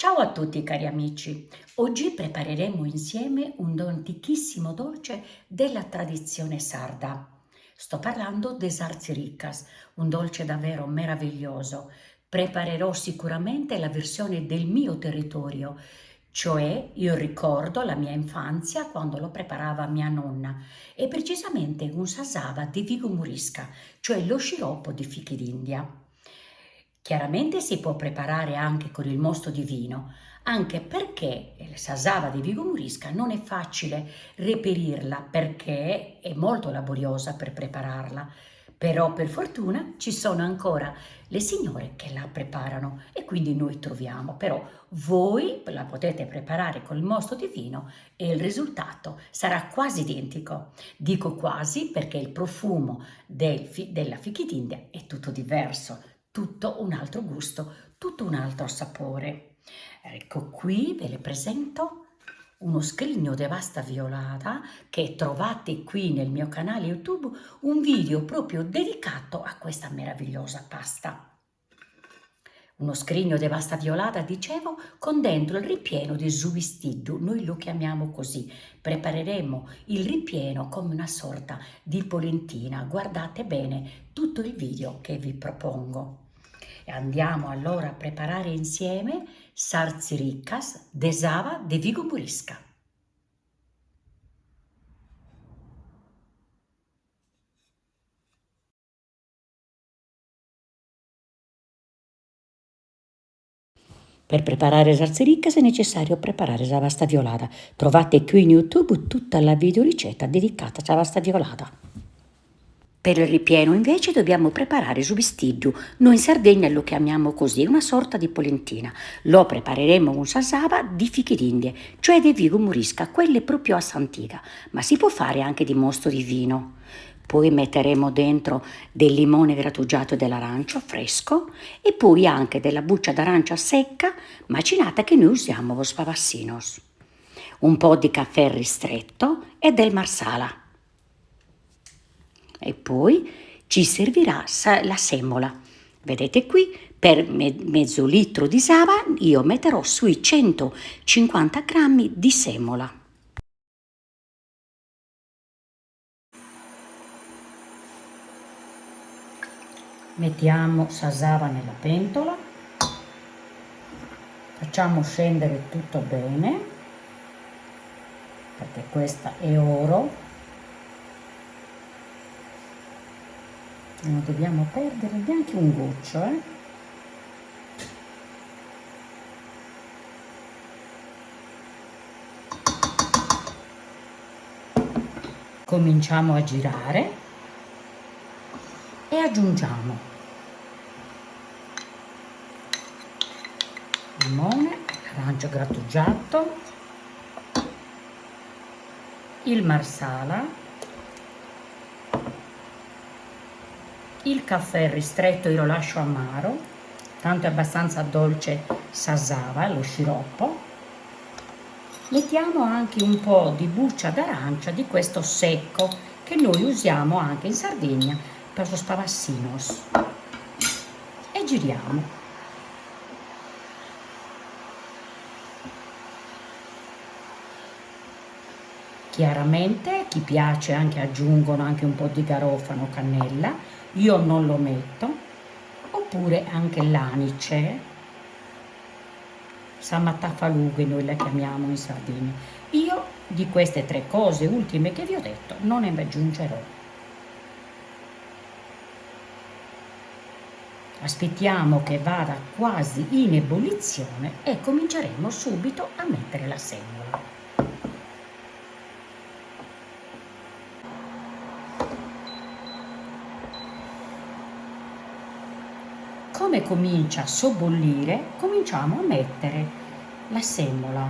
Ciao a tutti cari amici, oggi prepareremo insieme un antichissimo dolce della tradizione sarda. Sto parlando des Ricas, un dolce davvero meraviglioso. Preparerò sicuramente la versione del mio territorio, cioè io ricordo la mia infanzia quando lo preparava mia nonna, e precisamente un sasava di Vigo Murisca, cioè lo sciroppo di fichi d'India. Chiaramente si può preparare anche con il mosto di vino, anche perché il sasava di Vigo Murisca non è facile reperirla perché è molto laboriosa per prepararla. Però per fortuna ci sono ancora le signore che la preparano e quindi noi troviamo. Però voi la potete preparare col mosto di vino e il risultato sarà quasi identico. Dico quasi perché il profumo della fichi d'India è tutto diverso, tutto un altro gusto, tutto un altro sapore. Ecco qui ve le presento uno scrigno di pasta violata che trovate qui nel mio canale YouTube, un video proprio dedicato a questa meravigliosa pasta. Uno scrigno di pasta violata, dicevo, con dentro il ripieno di subistiddu, noi lo chiamiamo così. Prepareremo il ripieno come una sorta di polentina. Guardate bene tutto il video che vi propongo. E andiamo allora a preparare insieme Ricas desava de Vigo Murisca. Per preparare salsiccia è necessario preparare la pasta violata. Trovate qui in YouTube tutta la videoricetta dedicata alla pasta violata. Per il ripieno invece dobbiamo preparare subistiddu, noi in Sardegna lo chiamiamo così, una sorta di polentina. Lo prepareremo con salsava di fichi d'India, cioè di Vigo Murisca, quelle proprio a Santiga, ma si può fare anche di mosto di vino. Poi metteremo dentro del limone grattugiato e dell'arancio fresco e poi anche della buccia d'arancia secca macinata che noi usiamo con spavassinos. Un po' di caffè ristretto e del marsala. E poi ci servirà la semola. Vedete qui, per mezzo litro di sava io metterò sui 150 grammi di semola. Mettiamo sasava nella pentola, facciamo scendere tutto bene, perché questa è oro. Non dobbiamo perdere neanche un goccio, Cominciamo a girare e aggiungiamo limone, arancio grattugiato, il marsala, il caffè ristretto io lo lascio amaro, tanto è abbastanza dolce sasava, lo sciroppo. Mettiamo anche un po' di buccia d'arancia di questo secco che noi usiamo anche in Sardegna per lo spavassinos e giriamo. Chiaramente chi piace anche aggiungono anche un po' di garofano, cannella, io non lo metto, oppure anche l'anice, Samattafalughe noi la chiamiamo in Sardegna. Io di queste tre cose ultime che vi ho detto non ne aggiungerò. Aspettiamo che vada quasi in ebollizione e cominceremo subito a mettere la semola. Come comincia a sobbollire, cominciamo a mettere la semola,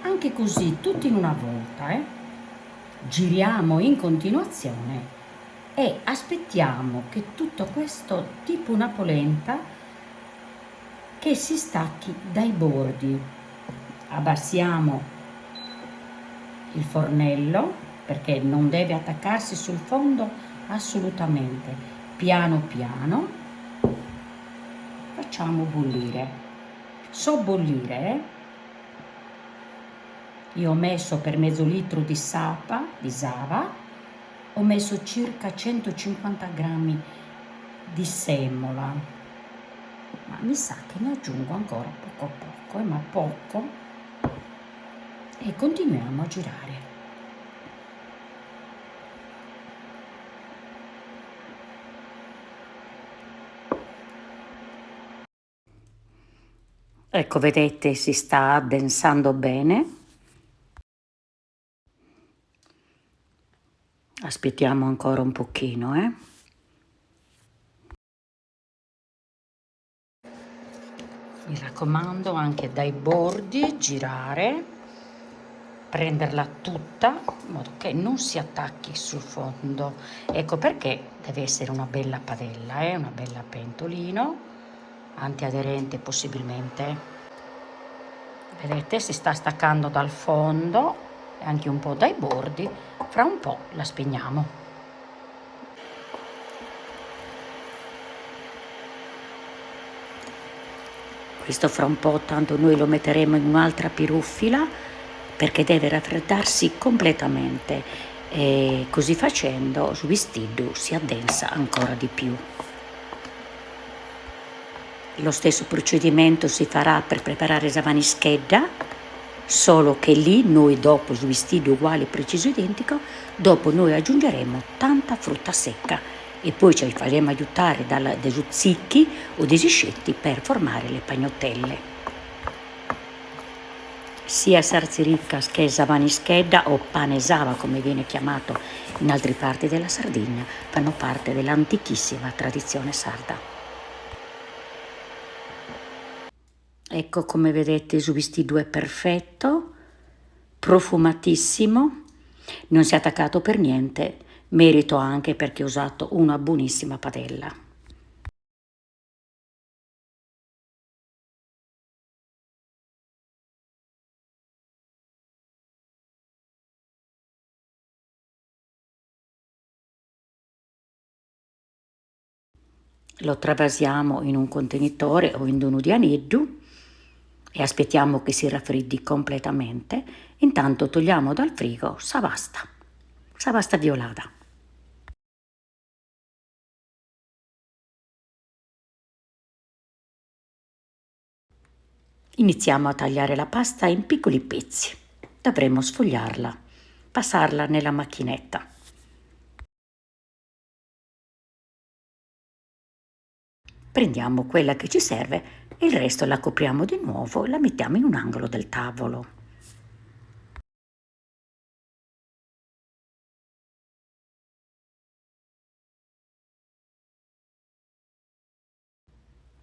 anche così, tutti in una volta, Giriamo in continuazione e aspettiamo che tutto questo tipo una polenta che si stacchi dai bordi. Abbassiamo il fornello perché non deve attaccarsi sul fondo assolutamente. Piano piano facciamo bollire. sobbollire. Io ho messo per mezzo litro di sava, ho messo circa 150 grammi di semola, ma mi sa che ne aggiungo ancora poco, ma poco, e continuiamo a girare. Ecco, vedete, si sta addensando bene. Aspettiamo ancora un pochino, Mi raccomando, anche dai bordi girare, prenderla tutta in modo che non si attacchi sul fondo. Ecco perché deve essere una bella padella, una bella pentolino, antiaderente possibilmente. Vedete, si sta staccando dal fondo e anche un po' dai bordi. Fra un po' la spegniamo. Questo fra un po', tanto noi lo metteremo in un'altra piruffila perché deve raffreddarsi completamente, e così facendo il vestito si addensa ancora di più. Lo stesso procedimento si farà per preparare savanischedda, solo che lì noi dopo il vestito uguale, preciso identico, dopo noi aggiungeremo tanta frutta secca e poi ci faremo aiutare dei zucchini o dei sciscetti per formare le pagnottelle. Sia sarziricas che savanischedda o pane sava, come viene chiamato in altre parti della Sardegna, fanno parte dell'antichissima tradizione sarda. Ecco, come vedete, il vestito è perfetto, profumatissimo, non si è attaccato per niente, merito anche perché ho usato una buonissima padella. Lo travasiamo in un contenitore o in uno di aneddu e aspettiamo che si raffreddi completamente. Intanto togliamo dal frigo savasta violata. Iniziamo a tagliare la pasta in piccoli pezzi. Dovremo sfogliarla, passarla nella macchinetta. Prendiamo quella che ci serve e il resto la copriamo di nuovo e la mettiamo in un angolo del tavolo.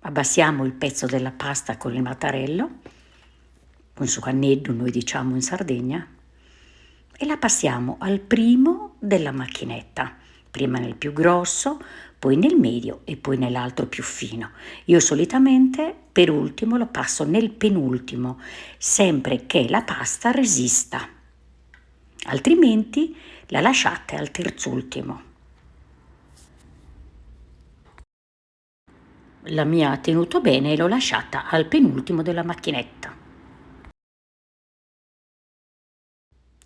Abbassiamo il pezzo della pasta con il mattarello, un sucanneddu noi diciamo in Sardegna, e la passiamo al primo della macchinetta, prima nel più grosso, poi nel medio e poi nell'altro più fino. Io solitamente per ultimo lo passo nel penultimo, sempre che la pasta resista, altrimenti la lasciate al terzultimo. La mia ha tenuto bene e l'ho lasciata al penultimo della macchinetta.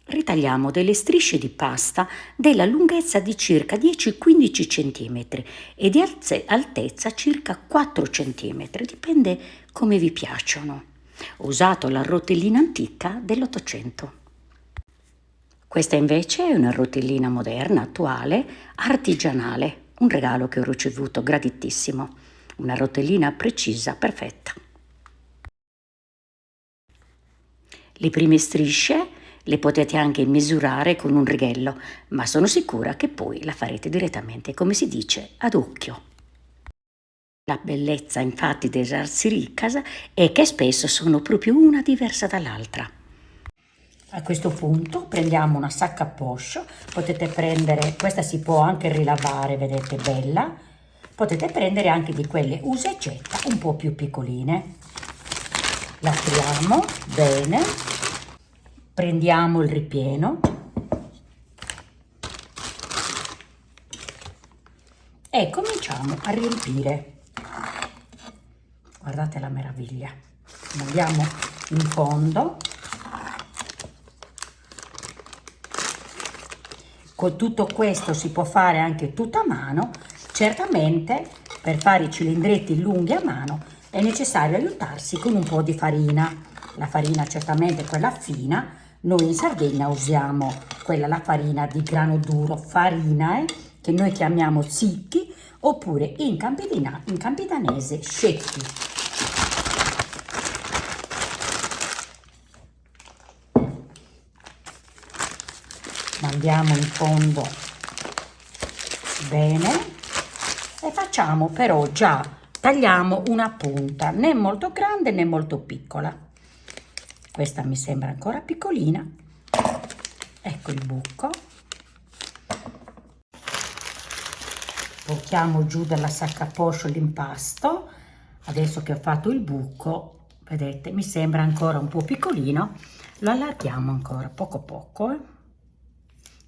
Ritagliamo delle strisce di pasta della lunghezza di circa 10-15 cm e di altezza circa 4 cm, dipende come vi piacciono. Ho usato la rotellina antica dell'800. Questa invece è una rotellina moderna, attuale, artigianale, un regalo che ho ricevuto graditissimo. Una rotellina precisa, perfetta. Le prime strisce le potete anche misurare con un righello, ma sono sicura che poi la farete direttamente, come si dice, ad occhio. La bellezza infatti dei sarziricas è che spesso sono proprio una diversa dall'altra. A questo punto prendiamo una sacca a poche, potete prendere, questa si può anche rilavare, vedete, bella. Potete prendere anche di quelle usa e getta un po' più piccoline. La apriamo bene, prendiamo il ripieno e cominciamo a riempire. Guardate la meraviglia. Andiamo in fondo. Con tutto questo si può fare anche tutto a mano. Certamente per fare i cilindretti lunghi a mano è necessario aiutarsi con un po' di farina. La farina certamente è quella fina, noi in Sardegna usiamo quella, la farina di grano duro, farina che noi chiamiamo zicchi, oppure in campidanese scecchi. Mandiamo in fondo bene e facciamo però già, tagliamo una punta, né molto grande né molto piccola. Questa mi sembra ancora piccolina. Ecco il buco. Portiamo giù dalla sacca a poche l'impasto. Adesso che ho fatto il buco, vedete, mi sembra ancora un po' piccolino. Lo allarghiamo ancora poco poco.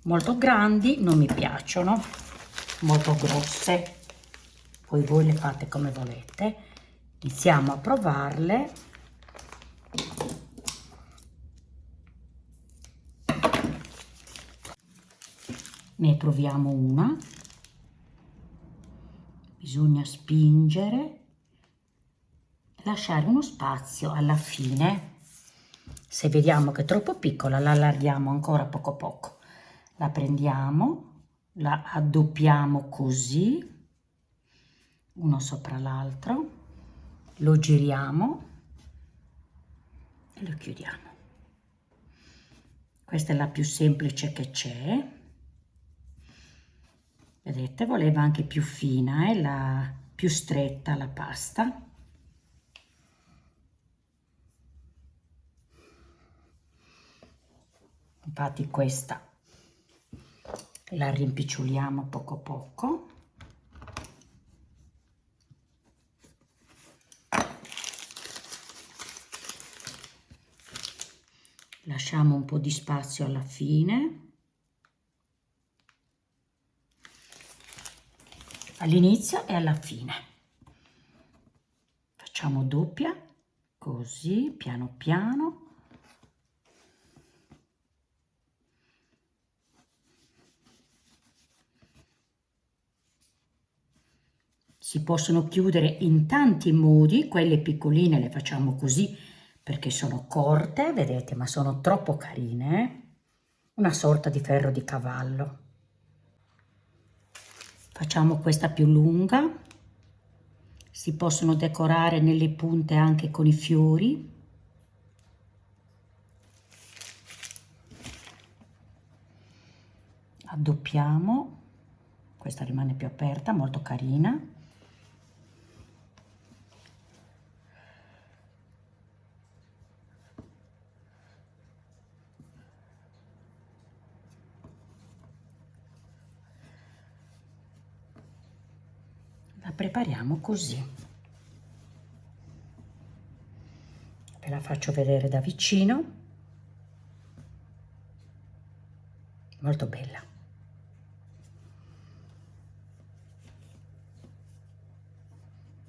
Molto grandi non mi piacciono, molto grosse. Poi voi le fate come volete. Iniziamo a provarle. Ne troviamo una. Bisogna spingere, lasciare uno spazio alla fine. Se vediamo che è troppo piccola, la allarghiamo ancora poco poco. La prendiamo, la addoppiamo così, uno sopra l'altro, lo giriamo e lo chiudiamo. Questa è la più semplice che c'è. Vedete, voleva anche più fina, la più stretta la pasta. Infatti questa la rimpiccioliamo poco poco. Lasciamo un po' di spazio alla fine. All'inizio e alla fine. Facciamo doppia, così, piano piano. Si possono chiudere in tanti modi, quelle piccoline le facciamo così perché sono corte, vedete, ma sono troppo carine. Una sorta di ferro di cavallo. Facciamo questa più lunga. Si possono decorare nelle punte anche con i fiori. Addoppiamo. Questa rimane più aperta, molto carina. La prepariamo così. Ve la faccio vedere da vicino. Molto bella.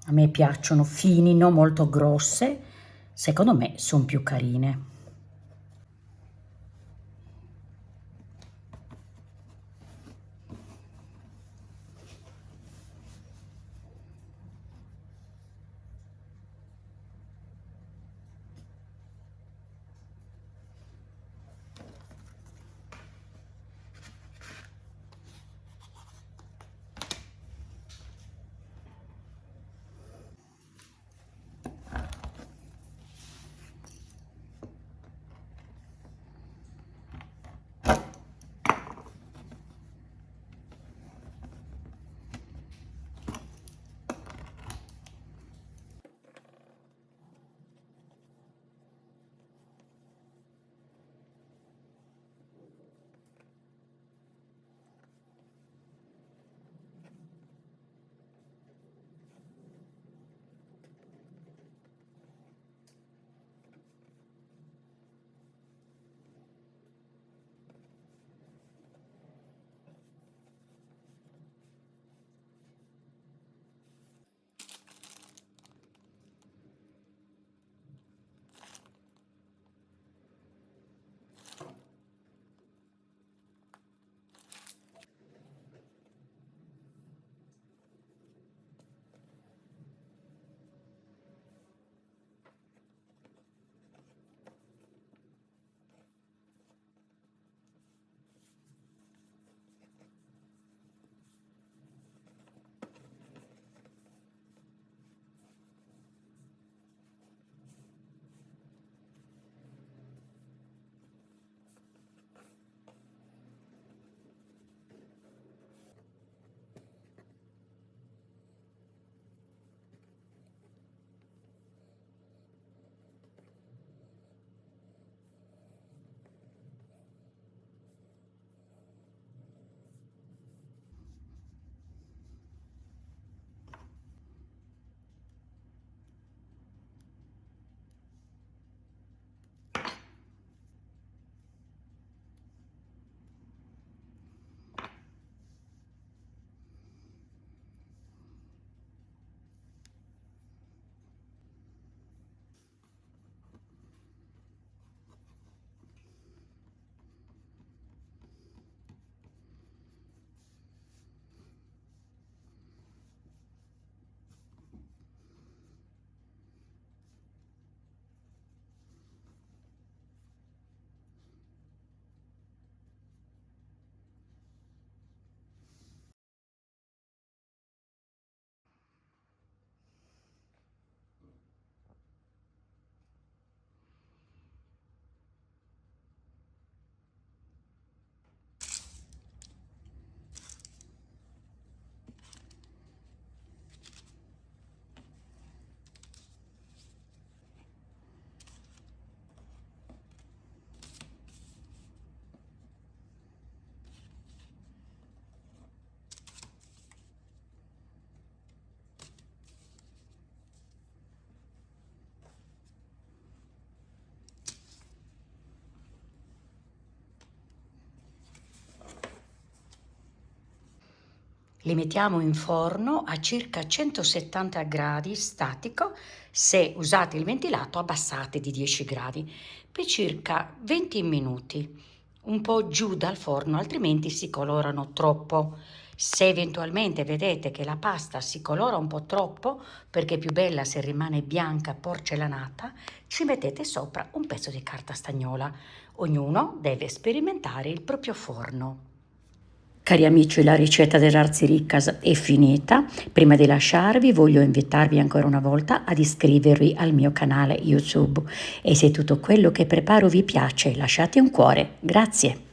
A me piacciono fini, non molto grosse. Secondo me sono più carine. Li mettiamo in forno a circa 170 gradi statico. Se usate il ventilato abbassate di 10 gradi per circa 20 minuti, un po' giù dal forno, altrimenti si colorano troppo. Se eventualmente vedete che la pasta si colora un po' troppo, perché è più bella se rimane bianca porcellanata, ci mettete sopra un pezzo di carta stagnola. Ognuno deve sperimentare il proprio forno. Cari amici, la ricetta dell'Arziriccas è finita. Prima di lasciarvi voglio invitarvi ancora una volta ad iscrivervi al mio canale YouTube e se tutto quello che preparo vi piace lasciate un cuore. Grazie.